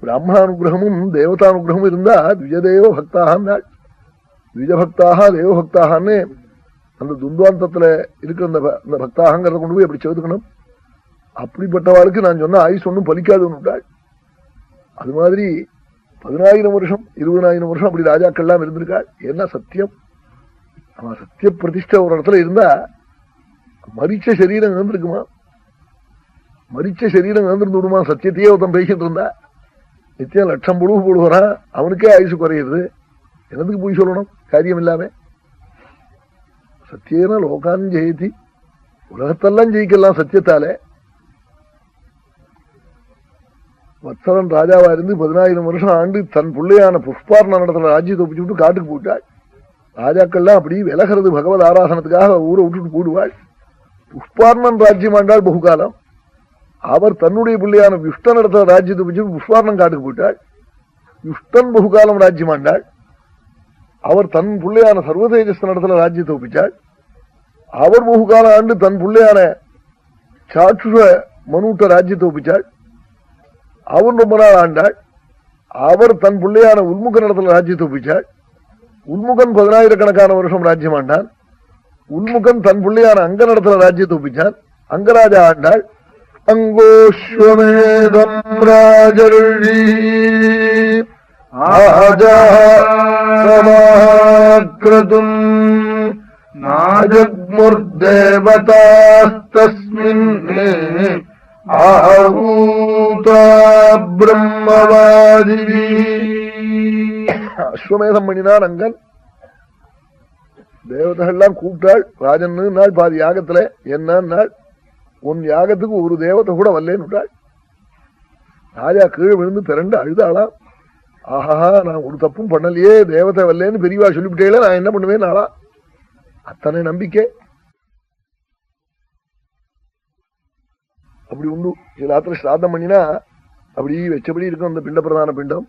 பிராமணானுகிரகமும் தேவதானுகிரகமும் இருந்தா த்விஜதேவ பக்தாகன்னாள். த்விஜபக்தாக தேவபக்தாகன்னு அந்த துந்துவாந்தத்துல இருக்கிற அந்த பக்தாகங்கிறத கொண்டு போய் அப்படி சேர்த்துக்கணும். அப்படிப்பட்டவாளுக்கு நான் சொன்ன ஆயுஷ் ஒன்றும் பலிக்காதுன்னுட்டாள். அது மாதிரி 10,000 வருஷம் 20,000 வருஷம் அப்படி ராஜாக்கள்லாம் இருந்திருக்காள். ஏன்னா சத்தியம், அவன் சத்திய பிரதிஷ்ட ஒரு இடத்துல இருந்தா மரிச்ச சரீரம் இழந்திருக்குமா? மரிச்ச சரீரம் இழந்திருந்து விடுமா? சத்தியத்தையே ஒருத்தன் பேசிட்டு இருந்தா நித்தியம் லட்சம் பொழுவு போடுவான், அவனுக்கே ஆயுசு குறையிறது. என்னதுக்கு போய் சொல்லணும் காரியம் இல்லாம? சத்தியேன லோகான் ஜெயதி, உலகத்தெல்லாம் ஜெயிக்கலாம் சத்தியத்தாலே. வத்சலன் ராஜாவா இருந்து 10,000 வருஷம் ஆண்டு தன் பிள்ளையான புஷ்பார்ண நடத்துல ராஜ்யத்தை ஒப்பிச்சு விட்டு காட்டுக்கு போயிட்டாள். ராஜாக்கள்லாம் அப்படி விலகிறது பகவத் ஆராதனத்துக்காக ஊரை விட்டுட்டு போடுவாள். புஷ்பார்ணன் ராஜ்யம் ஆண்டாள் பகுகாலம். அவர் தன்னுடைய பிள்ளையான யுஷ்டன் நடத்துல ராஜ்யத்தை ஒப்பிச்சு புஷ்பார்ணன் காட்டுக்கு போயிட்டாள். யுஷ்டன் பகுகாலம் ராஜ்யம் ஆண்டாள். அவர் தன் பிள்ளையான சர்வதேஜஸ் நடத்துல ராஜ்யத்தை ஒப்பிச்சாள். அவர் பகுகால ஆண்டு தன் பிள்ளையான சாட்சுஷ மனுட்ட ராஜ்யத்தை ஒப்பிச்சாள். அவர் ரொம்ப நாள் ஆண்டாள். அவர் தன் பிள்ளையான உள்முக நடத்துல ராஜ்யத்தை ஒப்பிச்சாள். உள்முகன் 10,000 வருஷம் ராஜ்யம் ஆண்டான். உள்முகன் தன் பிள்ளையான அங்க நடத்துல ராஜ்யத்தை ஒப்பிச்சான். அங்கராஜா ஆண்டாள். அங்கோஸ்வமேதம் ராஜர்ஷி ஆஜாக்ரதும் நாஜக்முர்தேவதாஸ்தஸ்மின் ஆஹூதா பிரம்மவாதிவி. அஸ்வமேதம் பண்ணினான் அங்கன். தேவதைகள்லாம் கூப்பிட்டாள். ராஜன் நாள் பாதி யாகத்துல என்ன நாள், உன் யாகத்துக்கு ஒரு தேவதை கூட வரலேன்னு விட்டாள். ராஜா கீழே விழுந்து பிறண்டு அழுதாளாம். ஆஹா, நான் ஒரு தப்பும் பண்ணலையே, தேவதை வரலேன்னு பெரியவா சொல்லிவிட்டே, நான் என்ன பண்ணுவேன் நாளா? அத்தனை நம்பிக்கை அப்படி உண்டு. சில ஆத்திர ஸ்ராத்தம் பண்ணினா அப்படி வச்சபடி இருக்கும். அந்த பிண்ட பிரதான பிண்டம்,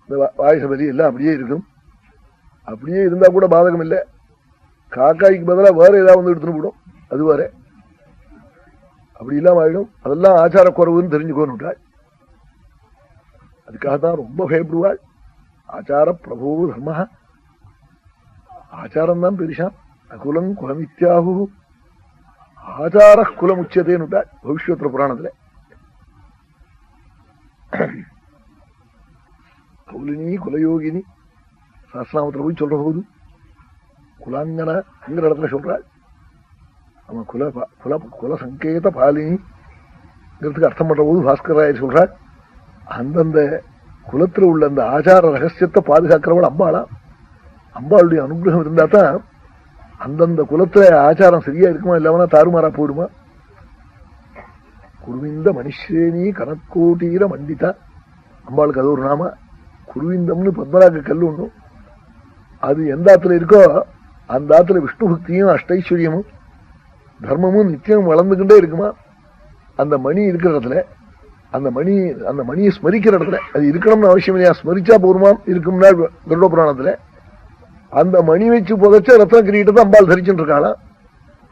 இந்த வாயுசபதி எல்லாம் அப்படியே இருக்கும். அப்படியே இருந்தா கூட பாதகம் இல்லை. காக்காய்க்கு பதிலாக வேற ஏதாவது வந்து எடுத்துன்னு போடும், அது வேற. அப்படி இல்லாம ஆயிடும். அதெல்லாம் ஆச்சார குறைவுன்னு தெரிஞ்சுக்கோன்னு விட்டாள். அதுக்காகத்தான் ரொம்ப பயப்படுவாள். ஆச்சார பிரபு தர்ம, ஆச்சாரம் தான் பெருசான். அகுலம் குலமித்யாகு ஆச்சார குலம் உச்சதேன்னு விட்டாள் பவிஷ்யத்திர புராணத்துல. கௌலினி குலயோகினி சாஸ்திராமத்துல போய் சொல்ற போது குலாங்கனாங்கிற இடத்துல சொல்றாள். அவன் குல குல குல சங்கேத பாலினிங்கிறதுக்கு அர்த்தம் பண்ற போது பாஸ்கராயர் சொல்றாள், அந்தந்த குலத்துல உள்ள அந்த ஆச்சார ரகசியத்தை பாதுகாக்கிறவள் அம்பாளா. அம்பாளுடைய அனுகிரகம் இருந்தா தான் அந்தந்த குலத்துல ஆச்சாரம் சரியா இருக்குமா, இல்லாமனா தாறுமாறா போயிடுமா. குருவிந்த மனுஷேனி கணக்கோட்டீர மண்டிதா, அம்பாளுக்கு அது ஒரு நாம. குருவிந்தம்னு பத்மராக கல் ஒண்ணும், அது எந்த ஆத்துல இருக்கோ அந்த ஆத்துல விஷ்ணு பக்தியும் அஷ்டைஸ்வரியமும் தர்மமும் நித்தியம் வளர்ந்துகிட்டே இருக்குமா. அந்த மணி இருக்கிற இடத்துல, அந்த மணியை ஸ்மரிக்கிற இடத்துல அது இருக்கணும்னு அவசியம் இல்லையா, ஸ்மரிச்சா பூர்வம் இருக்கும்னா கருட புராணத்துல அந்த மணி வச்சு புதைச்ச ரத்ன கிரீட்டத்தை அம்பாள் தரிச்சுட்டு இருக்காளாம்.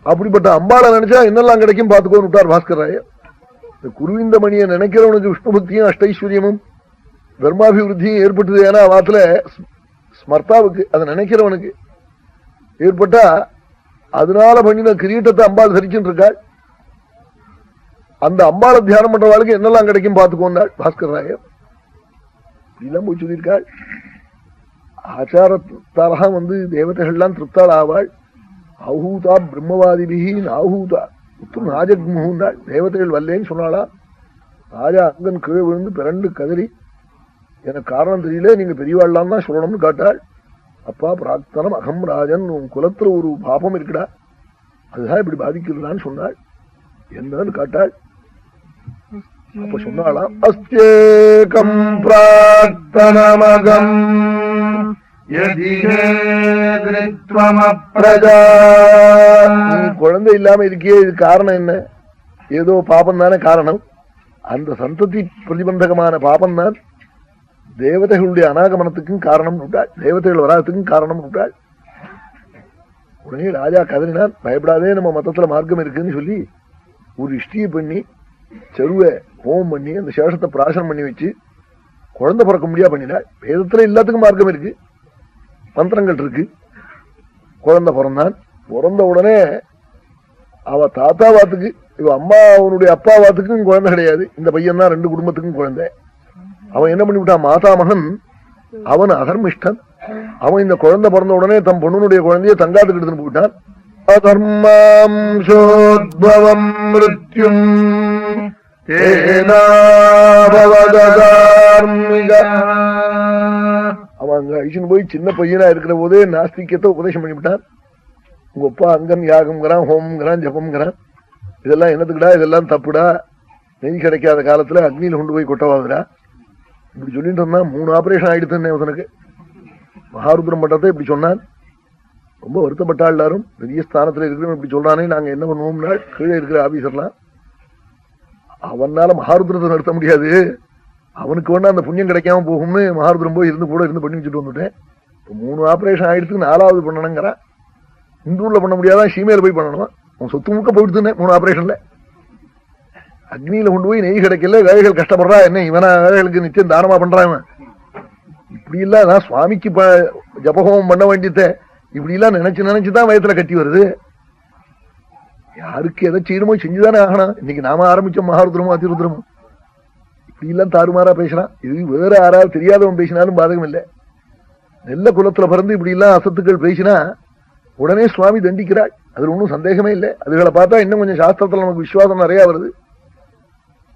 அப்படிப்பட்ட அம்பாளை நினைச்சா என்னெல்லாம் கிடைக்கும் பார்த்துக்கோன்னு விட்டார் பாஸ்கர் ராயர். இந்த குருவிந்த மணியை நினைக்கிறவனுக்கு விஷ்ணு பக்தியும் அஷ்டைஸ்வரியமும் தர்மாபிவிருத்தியும் ஏற்பட்டது. ஏன்னா வாத்துல ஸ்மர்த்தாவுக்கு அதை நினைக்கிறவனுக்கு ஏற்பட்டா அதனால பண்ணின கிரீட்டத்தை அம்பாள் தரிச்சுட்டு இருக்காள். அந்த அம்பாளை தியானம் பண்றவாளுக்கு என்னெல்லாம் கிடைக்கும் பார்த்துக்கோண்டாள் பாஸ்கர் ராயர். இப்படிலாம் போய் சொல்லியிருக்காள். ஆச்சாரத்தாரா தேவதைகள்லாம் திருப்தாள் ஆவாள். ஆஹூதா பிரம்மவாதிபிகி ஆஹூதா உத்து ராஜக்முண்டாள். தேவதைகள் வரலேன்னு சொன்னாளா. ராஜா அங்கன் கீழே விழுந்து பிறண்டு கதறி, எனக்கு காரணம் தெரியல, நீங்க பெரியவாள்லாம் தான் சொல்லணும்னு காட்டாள். அப்பா பிரார்த்தனம் அகம் ராஜன், உன் குலத்துல ஒரு பாபம் இருக்குடா, அதுதான் இப்படி பாதிக்கிறதான்னு சொன்னாள். என்னன்னு காட்டாள். அப்ப சொன்னாலாம், அஸ்தேகம் பிரார்த்தனமகம் குழந்தை இல்லாம இருக்கியே, இது காரணம் என்ன? ஏதோ பாபம் தானே காரணம். அந்த சந்ததி பிரதிபந்தகமான பாபம் தான் தேவதைகளுடைய அநாகமனத்துக்கும் காரணம் விட்டாள், தேவதைகள் வராதத்துக்கும் காரணம் விட்டாள். உடனே ராஜா கதறினான், பயப்படாதே, நம்ம மதத்துல மார்க்கம் இருக்குன்னு சொல்லி ஒரு இஷ்டியை பண்ணி செருவை ஹோமம் பண்ணி அந்த சேஷத்தை பிராசனம் பண்ணி வச்சு குழந்தை பிறக்க முடியா பண்ணினாள். வேதத்துல எல்லாத்துக்கும் மார்க்கம் இருக்கு, மந்திரங்கள் இருக்கு. குழந்தை பிறந்தான். பிறந்த உடனே அவ தாத்தா வாத்துக்கு, இவ அம்மா அவனுடைய அப்பா வாத்துக்கும் குழந்தை கிடையாது. இந்த பையன் தான் 2 குடும்பத்துக்கும் குழந்தை. அவன் என்ன பண்ணிவிட்டான், மாதா மகன் அவன் அதர்மிஷ்டன். அவன் இந்த குழந்தை பிறந்த உடனே தம் பொண்ணுடைய குழந்தைய தங்காத்துக்கு எடுத்துன்னு போயிட்டான். அதர்மாம்சோத்பவம் மிருத்யும் அவன் அங்க அழிச்சுன்னு போய் சின்ன பையனா இருக்கிற போதே நாஸ்திகத்தை உபதேசம் பண்ணிவிட்டான். உங்க அப்பா அங்கன் யாகம்ங்கிறான், ஹோம்ங்கிறான், ஜபம்ங்கிறான். இதெல்லாம் என்னத்துக்குடா, இதெல்லாம் தப்புடா. நெய் கிடைக்காத காலத்துல அக்னியில கொண்டு போய் கொட்டவாதுடா. இப்படி சொல்லிட்டு இருந்தான். 3 ஆபரேஷன் ஆயிடுத்துன்னு அவனுக்கு. மகாருத்ரம் பட்டத்தை இப்படி சொன்னான். ரொம்ப வருத்தப்பட்டா எல்லாரும். பெரிய ஸ்தானத்துல இருக்கிறவன் இப்படி சொல்றானே, நாங்க என்ன பண்ணுவோம்னா கீழே இருக்கிற ஆபீசர்லாம் அவனால மகாருத்ரத்தை நடத்த முடியாது, அவனுக்கு வேணா அந்த புண்ணியம் கிடைக்காம போகும்னு மகாருத்ரம் போய் இருந்து கூட இருந்து பண்ணி வச்சுட்டு வந்துட்டேன். இப்போ 3 ஆபரேஷன் ஆயிடுத்து, 4வது பண்ணணுங்கிறான். இந்தூர்ல பண்ண முடியாதான், சீமையில போய் பண்ணணும். அவன் சொத்து முக்க போயிடுத்துனேன் 3 ஆபரேஷன்ல. அக்னியில கொண்டு போய் நெய் கிடைக்கல, வேலைகள் கஷ்டப்படுறா. என்ன இவனா வேலைகளுக்கு நிச்சயம் தானமா பண்றான். இப்படி இல்ல, நான் சுவாமிக்கு ஜபஹோமம் பண்ண வேண்டியத இப்படி எல்லாம் நினைச்சுதான் வயத்துல கட்டி வருது. யாருக்கு எதை செய்யணுமோ செஞ்சுதானே ஆகணும். இன்னைக்கு நாம ஆரம்பிச்சோம் மகாருத்ரமும் அதிருத்ரமும். இப்படி எல்லாம் தாறுமாறா பேசலாம். இது வேற யாராவது தெரியாதவன் பேசினாலும் பாதகம் இல்லை. நெல்ல குலத்துல பிறந்து இப்படி எல்லாம் அசத்துக்கள் பேசினா உடனே சுவாமி தண்டிக்கிறாள். அதுல ஒன்றும் சந்தேகமே இல்லை. அதுகளை பார்த்தா இன்னும் கொஞ்சம் சாஸ்திரத்துல நமக்கு விசுவாசம் நிறைய வருது,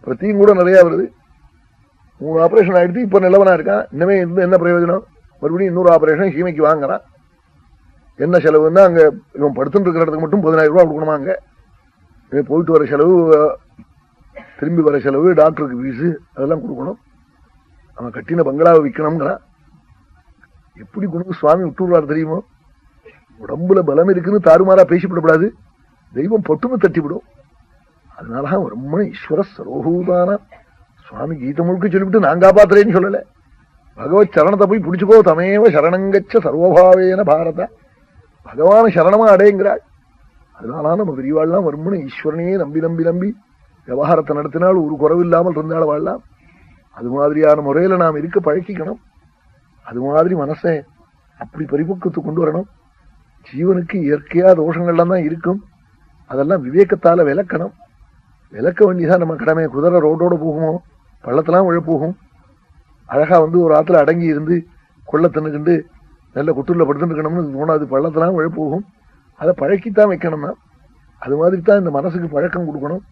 பிரத்தியும் கூட நிறைய வருது. 3 ஆபரேஷன் ஆயிடுத்து, இப்ப நிலவனா இருக்கான். இன்னமே இருந்து என்ன பிரயோஜனம்? மறுபடியும் இன்னொரு ஆபரேஷன் சீமைக்கு வாங்குறான். என்ன செலவுன்னா, அங்க இவன் படுத்துட்டு இருக்கிற இடத்துக்கு மட்டும் 10,000 ரூபாய் கொடுக்கணுமா? அங்க போயிட்டு வர செலவு, திரும்பி வர செலவு, டாக்டருக்கு ஃபீஸு அதெல்லாம் கொடுக்கணும். அவன் கட்டின பங்களாவை விற்கணும்ங்கிறான். எப்படி குணம் சுவாமி விட்டுருவார் தெரியுமோ? உடம்புல பலம் இருக்குன்னு தாறுமாறா பேசிவிடக்கூடாது. தெய்வம் பொட்டுன்னு தட்டிவிடும். அதனாலதான் ரொம்ப ஈஸ்வர சரோகூதான சுவாமி கீதை முழுக்க சொல்லிவிட்டு நான் காப்பாத்துறேன்னு சொல்லல. பகவத் சரணத்தை போய் பிடிச்சுக்கோ, தமேவ சரணங்கச்ச சர்வபாவேன பாரத. பகவான சரணமா அடையுங்கிறாள். அதனால நம்ம பெரியவாள்லாம் வரும்னு ஈஸ்வரனையே நம்பி நம்பி நம்பி விவகாரத்தை நடத்தினால் ஒரு குறவில்லாமல் இருந்தாலும் வாழலாம். அது மாதிரியான முறையில நாம் இருக்க பழக்கிக்கணும். அது மாதிரி மனசை அப்படி பரிபக்குவத்து கொண்டு வரணும். ஜீவனுக்கு இயற்கையா தோஷங்கள்லாம் தான் இருக்கும். அதெல்லாம் விவேகத்தால விளக்கணும். விளக்க வேண்டியதான் நம்ம கடமை. குதிரை ரோட்டோட போகுமோ, பள்ளத்தெல்லாம் விழ போகும். அழகா ஒரு ஆத்துல அடங்கி இருந்து கொள்ள தின்னுக்கிண்டு நல்ல குட்டூர்ல படுத்துக்கணும்னு தோணாது. பள்ளத்தெல்லாம் விழ போகும். அதை பழக்கித்தான் வைக்கணும்னா அது மாதிரி தான் இந்த மனசுக்கு பழக்கம் கொடுக்கணும்.